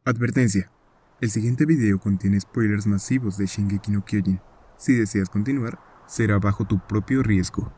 Advertencia. El siguiente video contiene spoilers masivos de Shingeki no Kyojin. Si deseas continuar, será bajo tu propio riesgo.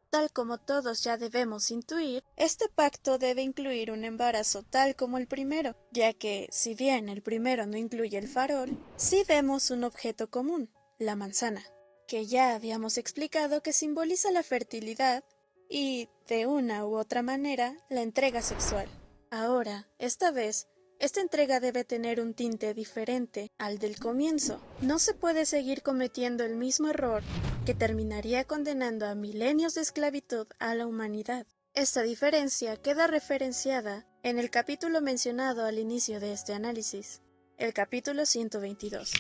Tal como todos ya debemos intuir, este pacto debe incluir un embarazo tal como el primero, ya que, si bien el primero no incluye el farol, sí vemos un objeto común, la manzana, que ya habíamos explicado que simboliza la fertilidad y, de una u otra manera, la entrega sexual. Ahora, esta vez, esta entrega debe tener un tinte diferente al del comienzo. No se puede seguir cometiendo el mismo error que terminaría condenando a milenios de esclavitud a la humanidad. Esta diferencia queda referenciada en el capítulo mencionado al inicio de este análisis, el capítulo 122.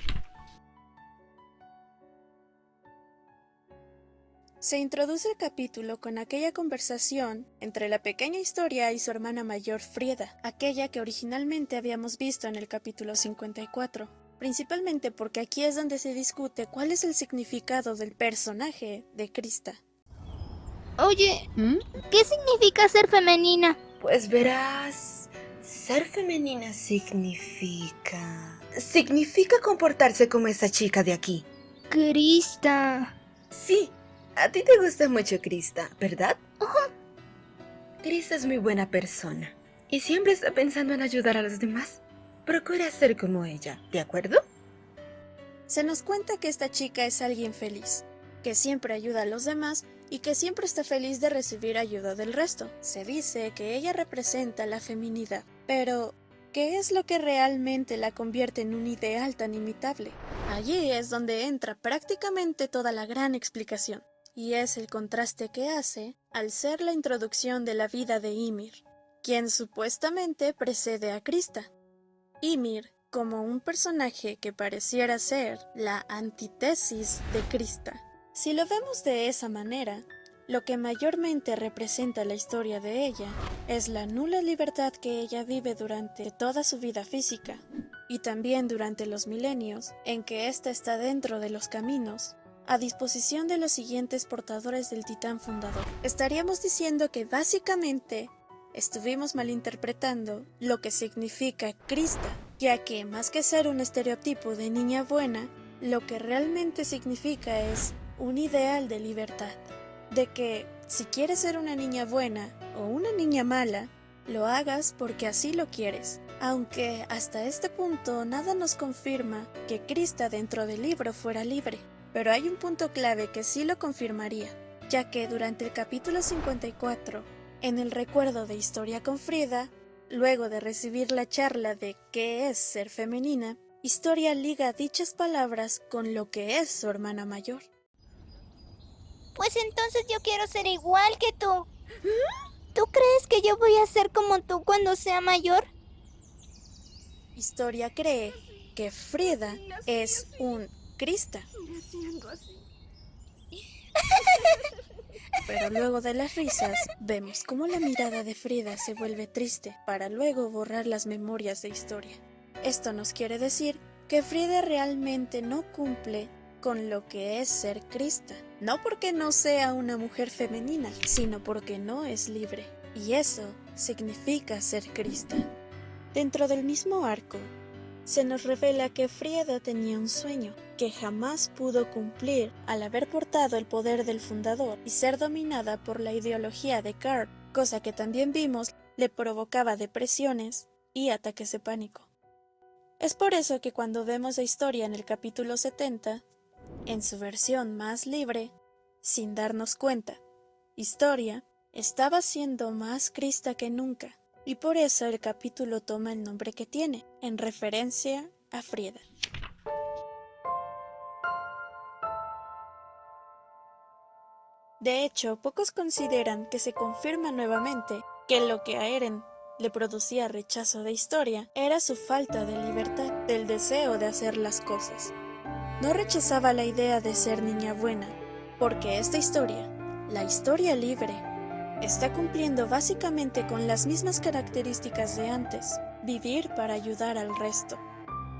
Se introduce el capítulo con aquella conversación entre la pequeña Historia y su hermana mayor Frieda, aquella que originalmente habíamos visto en el capítulo 54, principalmente porque aquí es donde se discute cuál es el significado del personaje de Krista. Oye, ¿qué significa ser femenina? Pues verás, ser femenina significa comportarse como esa chica de aquí. Krista. Sí, a ti te gusta mucho Krista, ¿verdad? Krista es muy buena persona y siempre está pensando en ayudar a los demás. Procura ser como ella, ¿de acuerdo? Se nos cuenta que esta chica es alguien feliz, que siempre ayuda a los demás y que siempre está feliz de recibir ayuda del resto. Se dice que ella representa la feminidad. Pero, ¿qué es lo que realmente la convierte en un ideal tan imitable? Allí es donde entra prácticamente toda la gran explicación, y es el contraste que hace al ser la introducción de la vida de Ymir, quien supuestamente precede a Krista. Ymir como un personaje que pareciera ser la antítesis de Krista. Si lo vemos de esa manera, lo que mayormente representa la historia de ella es la nula libertad que ella vive durante toda su vida física, y también durante los milenios en que ésta está dentro de los caminos, a disposición de los siguientes portadores del titán fundador. Estaríamos diciendo que básicamente estuvimos malinterpretando lo que significa Krista, ya que más que ser un estereotipo de niña buena, lo que realmente significa es un ideal de libertad, de que si quieres ser una niña buena o una niña mala, lo hagas porque así lo quieres. Aunque hasta este punto nada nos confirma que Krista dentro del libro fuera libre, pero hay un punto clave que sí lo confirmaría, ya que durante el capítulo 54, en el recuerdo de Historia con Frieda, luego de recibir la charla de qué es ser femenina, Historia liga dichas palabras con lo que es su hermana mayor. Pues entonces yo quiero ser igual que tú. ¿Tú crees que yo voy a ser como tú cuando sea mayor? Historia cree que Frieda es un Krista. Pero luego de las risas, vemos cómo la mirada de Frieda se vuelve triste para luego borrar las memorias de Historia. Esto nos quiere decir que Frieda realmente no cumple con lo que es ser Krista. No porque no sea una mujer femenina, sino porque no es libre. Y eso significa ser Krista. Dentro del mismo arco, se nos revela que Frieda tenía un sueño que jamás pudo cumplir al haber portado el poder del fundador y ser dominada por la ideología de Karp, cosa que también vimos le provocaba depresiones y ataques de pánico. Es por eso que cuando vemos la historia en el capítulo 70, en su versión más libre, sin darnos cuenta, Historia estaba siendo más Krista que nunca, y por eso el capítulo toma el nombre que tiene, en referencia a Frieda. De hecho, pocos consideran que se confirma nuevamente que lo que a Eren le producía rechazo de Historia era su falta de libertad, del deseo de hacer las cosas. No rechazaba la idea de ser niña buena, porque esta historia, la historia libre, está cumpliendo básicamente con las mismas características de antes, vivir para ayudar al resto.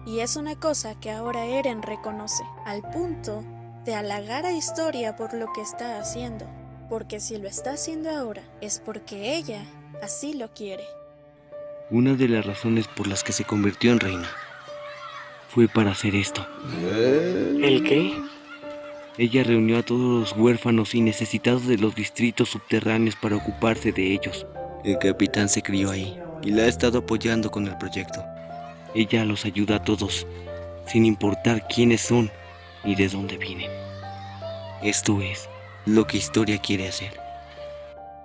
Y es una cosa que ahora Eren reconoce, al punto de halagar a Historia por lo que está haciendo. Porque si lo está haciendo ahora, es porque ella así lo quiere. Una de las razones por las que se convirtió en reina fue para hacer esto. ¿El qué? Ella reunió a todos los huérfanos y necesitados de los distritos subterráneos para ocuparse de ellos. El capitán se crió ahí y la ha estado apoyando con el proyecto. Ella los ayuda a todos, sin importar quiénes son ni de dónde vienen. Esto es lo que Historia quiere hacer.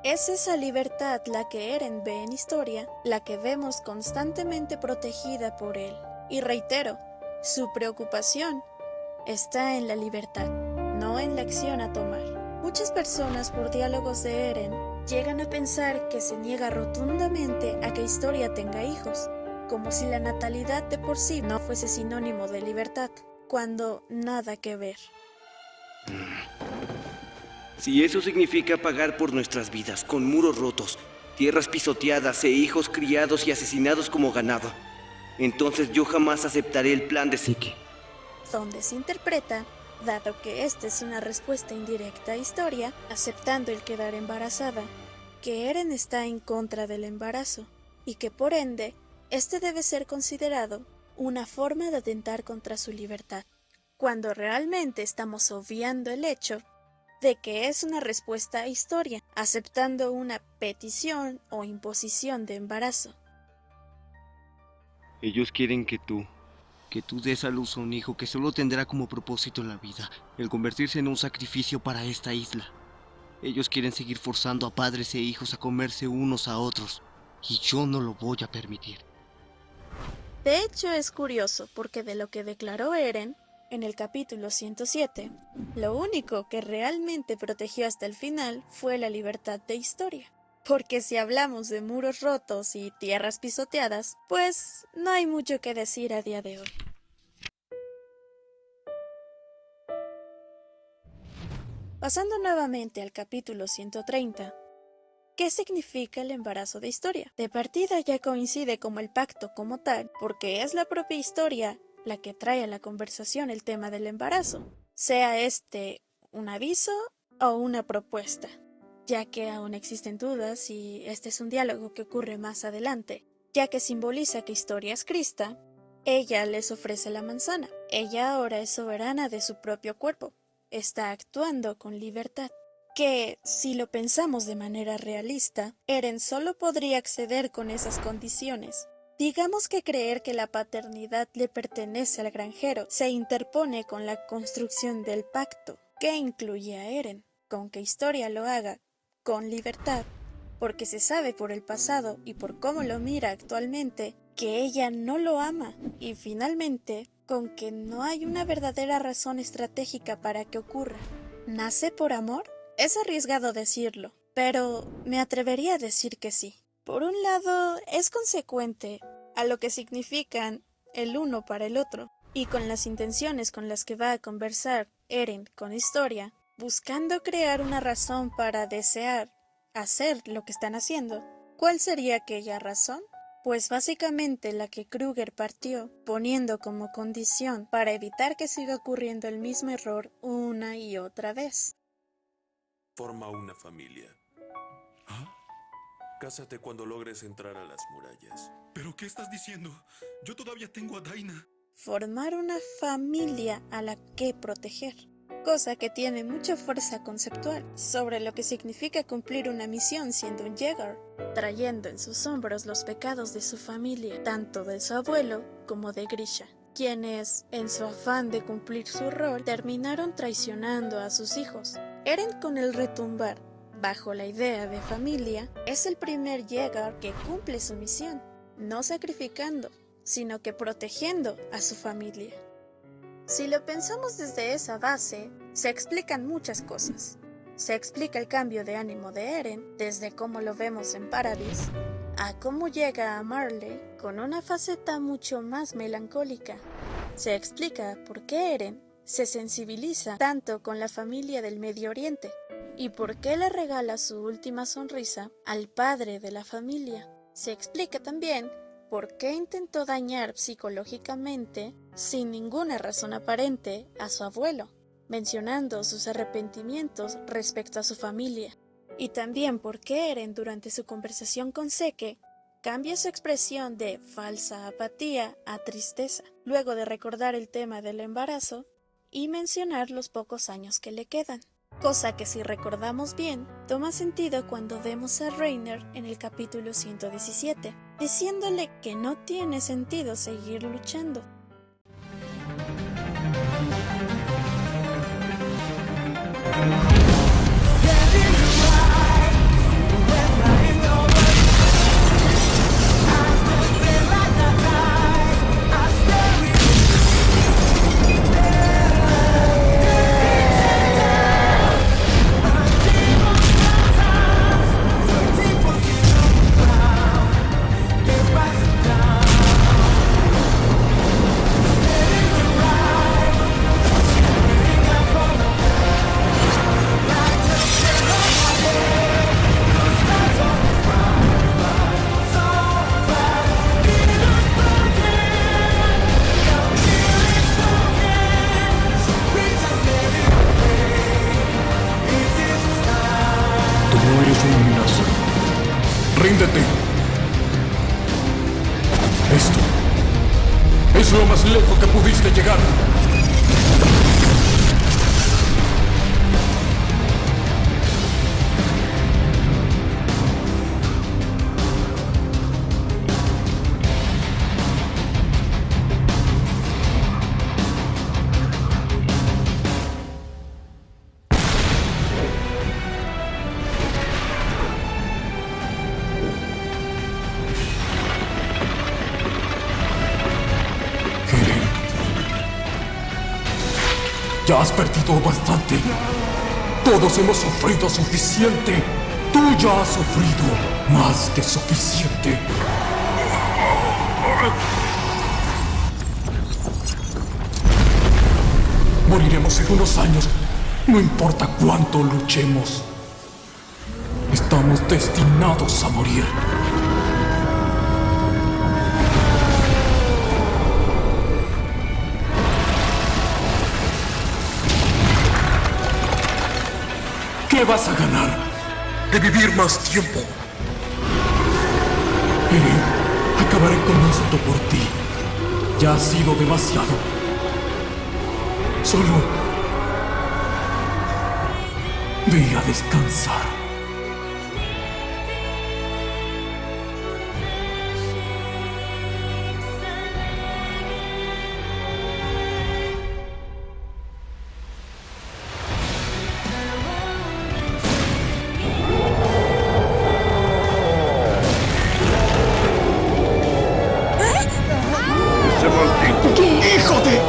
Es esa libertad la que Eren ve en Historia, la que vemos constantemente protegida por él. Y reitero, su preocupación está en la libertad, no en la acción a tomar. Muchas personas por diálogos de Eren llegan a pensar que se niega rotundamente a que Historia tenga hijos, como si la natalidad de por sí no fuese sinónimo de libertad, cuando nada que ver. Si eso significa pagar por nuestras vidas con muros rotos, tierras pisoteadas e hijos criados y asesinados como ganado, entonces yo jamás aceptaré el plan de Seki. Donde se interpreta, dado que esta es una respuesta indirecta a Historia, aceptando el quedar embarazada, que Eren está en contra del embarazo, y que por ende, este debe ser considerado una forma de atentar contra su libertad, cuando realmente estamos obviando el hecho de que es una respuesta a Historia, aceptando una petición o imposición de embarazo. Ellos quieren que tú des a luz a un hijo que solo tendrá como propósito en la vida el convertirse en un sacrificio para esta isla. Ellos quieren seguir forzando a padres e hijos a comerse unos a otros, y yo no lo voy a permitir. De hecho, es curioso porque de lo que declaró Eren en el capítulo 107, lo único que realmente protegió hasta el final fue la libertad de Historia. Porque si hablamos de muros rotos y tierras pisoteadas, pues no hay mucho que decir a día de hoy. Pasando nuevamente al capítulo 130, ¿qué significa el embarazo de Historia? De partida ya coincide como el pacto como tal, porque es la propia Historia la que trae a la conversación el tema del embarazo, sea este un aviso o una propuesta, ya que aún existen dudas y este es un diálogo que ocurre más adelante, ya que simboliza que Historia es Krista, ella les ofrece la manzana, ella ahora es soberana de su propio cuerpo, está actuando con libertad, que si lo pensamos de manera realista, Eren solo podría acceder con esas condiciones. Digamos que creer que la paternidad le pertenece al granjero se interpone con la construcción del pacto, que incluye a Eren, con que Historia lo haga con libertad, porque se sabe por el pasado y por cómo lo mira actualmente que ella no lo ama, y finalmente con que no hay una verdadera razón estratégica para que ocurra. ¿Nace por amor? Es arriesgado decirlo, pero me atrevería a decir que sí. Por un lado, es consecuente a lo que significan el uno para el otro, y con las intenciones con las que va a conversar Eren con Historia, buscando crear una razón para desear hacer lo que están haciendo. ¿Cuál sería aquella razón? Pues básicamente la que Kruger partió, poniendo como condición para evitar que siga ocurriendo el mismo error una y otra vez. Forma una familia. ¿Ah? Cásate cuando logres entrar a las murallas. ¿Pero qué estás diciendo? Yo todavía tengo a Daina. Formar una familia a la que proteger, cosa que tiene mucha fuerza conceptual sobre lo que significa cumplir una misión siendo un Jäger, trayendo en sus hombros los pecados de su familia, tanto de su abuelo como de Grisha, quienes, en su afán de cumplir su rol, terminaron traicionando a sus hijos. Eren, con el retumbar bajo la idea de familia, es el primer Jäger que cumple su misión, no sacrificando, sino que protegiendo a su familia. Si lo pensamos desde esa base, se explican muchas cosas. Se explica el cambio de ánimo de Eren, desde cómo lo vemos en Paradis, a cómo llega a Marley con una faceta mucho más melancólica. Se explica por qué Eren se sensibiliza tanto con la familia del Medio Oriente y por qué le regala su última sonrisa al padre de la familia. Se explica también por qué intentó dañar psicológicamente, sin ninguna razón aparente, a su abuelo, mencionando sus arrepentimientos respecto a su familia. Y también por qué Eren, durante su conversación con Seke, cambia su expresión de falsa apatía a tristeza, luego de recordar el tema del embarazo y mencionar los pocos años que le quedan. Cosa que, si recordamos bien, toma sentido cuando vemos a Reiner en el capítulo 117, diciéndole que no tiene sentido seguir luchando. ¡Ríndete! Esto es lo más lejos que pudiste llegar. Ya has perdido bastante. Todos hemos sufrido suficiente. Tú ya has sufrido más que suficiente. Moriremos en unos años. No importa cuánto luchemos. Estamos destinados a morir. ¿Qué vas a ganar? De vivir más tiempo. Eren, acabaré con esto por ti. Ya ha sido demasiado. Solo ve a descansar. ¡Hijo de!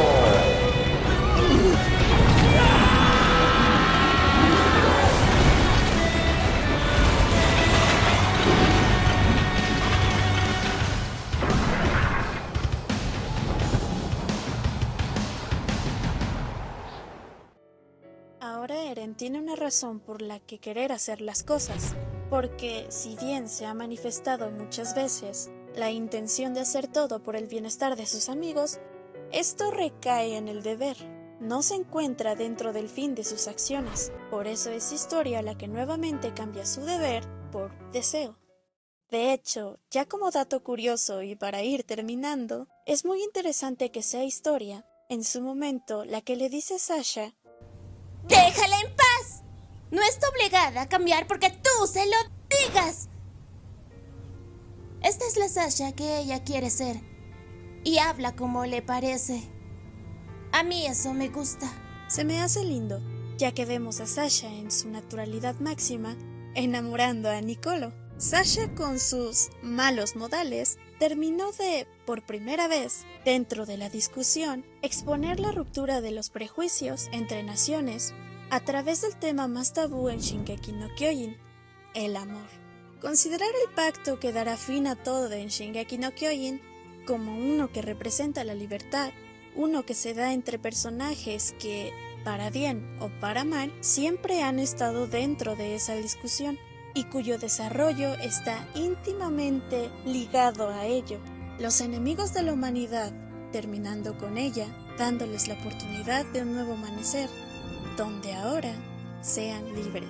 Ahora Eren tiene una razón por la que querer hacer las cosas, porque si bien se ha manifestado muchas veces la intención de hacer todo por el bienestar de sus amigos, esto recae en el deber, no se encuentra dentro del fin de sus acciones. Por eso es Historia la que nuevamente cambia su deber por deseo. De hecho, ya como dato curioso y para ir terminando, es muy interesante que sea Historia, en su momento, la que le dice a Sasha: ¡Déjala en paz! No está obligada a cambiar porque tú se lo digas. Esta es la Sasha que ella quiere ser. Y habla como le parece. A mí eso me gusta. Se me hace lindo, ya que vemos a Sasha en su naturalidad máxima, enamorando a Nicolo. Sasha, con sus malos modales, terminó de, por primera vez, dentro de la discusión, exponer la ruptura de los prejuicios entre naciones a través del tema más tabú en Shingeki no Kyojin, el amor. Considerar el pacto que dará fin a todo en Shingeki no Kyojin como uno que representa la libertad, uno que se da entre personajes que, para bien o para mal, siempre han estado dentro de esa discusión y cuyo desarrollo está íntimamente ligado a ello. los enemigos de la humanidad, terminando con ella, dándoles la oportunidad de un nuevo amanecer, donde ahora sean libres.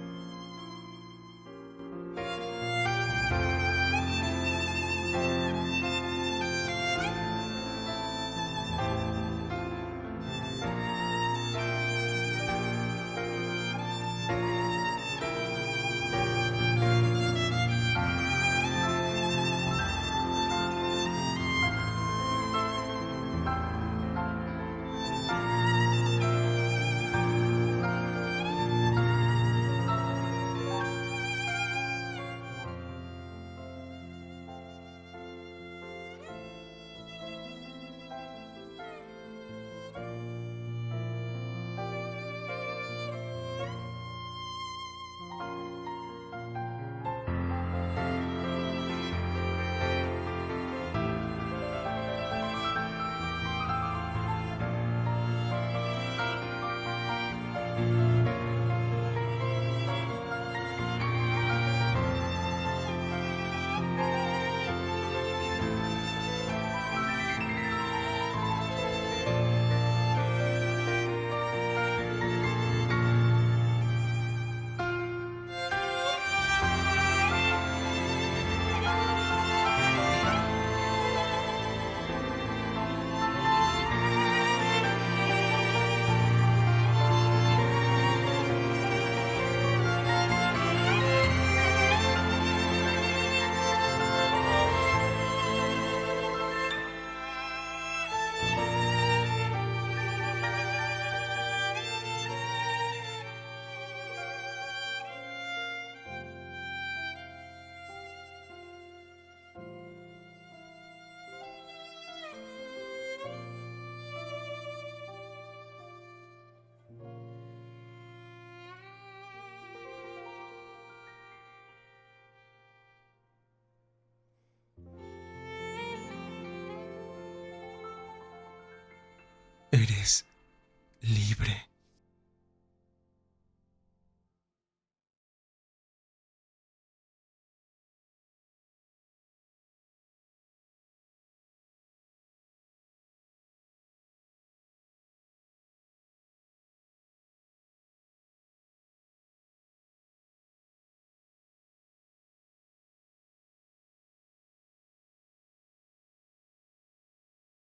Eres libre.